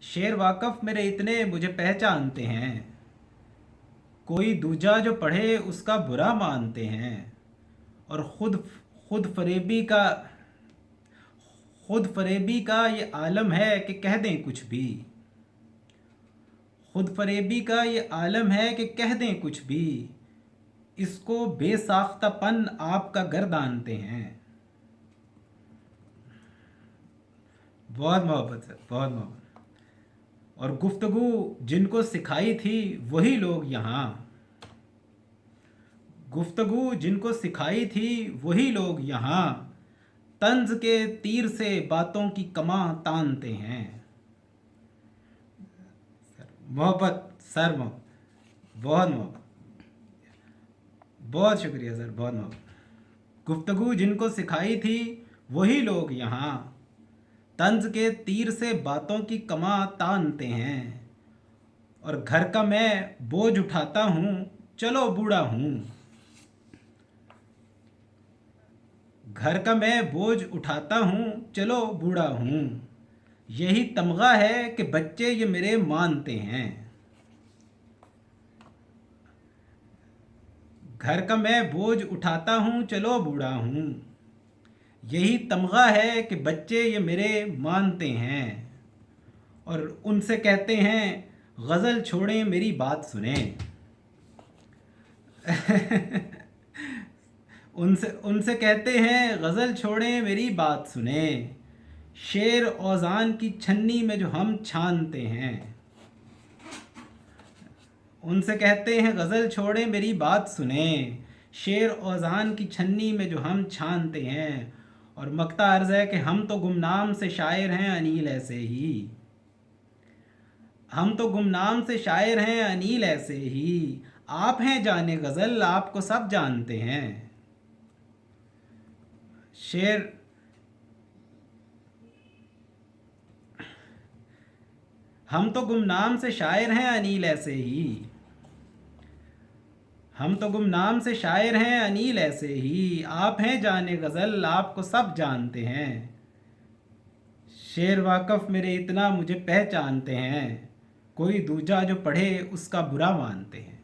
शेर वाकफ मेरे इतने मुझे पहचानते हैं, कोई दूजा जो पढ़े उसका बुरा मानते हैं। और खुद फरेबी का खुद फरेबी का ये आलम है कि कह दें कुछ भी। खुद फरेबी का ये आलम है कि कह दें कुछ भी। इसको बेसाख्तापन आपका गर्दानते हैं। बहुत मोहब्बत सर, बहुत मोहब्बत। और गुफ्तगू जिनको सिखाई थी वही लोग यहाँ, गुफ्तगू जिनको सिखाई थी वही लोग यहाँ, तंज के तीर से बातों की कमां तानते हैं। मोहब्बत सर, मोहब्बत, बहुत मोहब्बत, बहुत शुक्रिया सर, बहुत मोहब्बत। गुफ्तगू जिनको सिखाई थी वही लोग यहाँ, तंज के तीर से बातों की कमां तानते हैं। और घर का मैं बोझ उठाता हूँ चलो बूढ़ा हूँ, घर का मैं बोझ उठाता हूँ चलो बूढ़ा हूँ। यही तमगा है कि बच्चे ये मेरे मानते हैं। घर का मैं बोझ उठाता हूँ चलो बूढ़ा हूँ, यही तमगा है कि बच्चे ये मेरे मानते हैं। और उनसे कहते हैं गज़ल छोड़ें मेरी बात सुने। उनसे उनसे कहते हैं गज़ल छोड़ें मेरी बात सुने। शेर औज़ान की छन्नी में जो हम छानते हैं। उनसे कहते हैं गज़ल छोड़ें मेरी बात सुने, शेर औज़ान की छन्नी में जो हम छानते हैं। और मक्ता अर्ज़ है कि हम तो गुमनाम से शायर हैं अनील ऐसे ही, हम तो गुमनाम से शायर हैं अनील ऐसे ही। आप हैं जाने गज़ल आपको सब जानते हैं। शेर हम तो गुमनाम से शायर हैं अनील ऐसे ही, हम तो गुमनाम से शायर हैं अनील ऐसे ही। आप हैं जाने गज़ल आपको सब जानते हैं। शेर वाकफ़ मेरे इतना मुझे पहचानते हैं, कोई दूजा जो पढ़े उसका बुरा मानते हैं।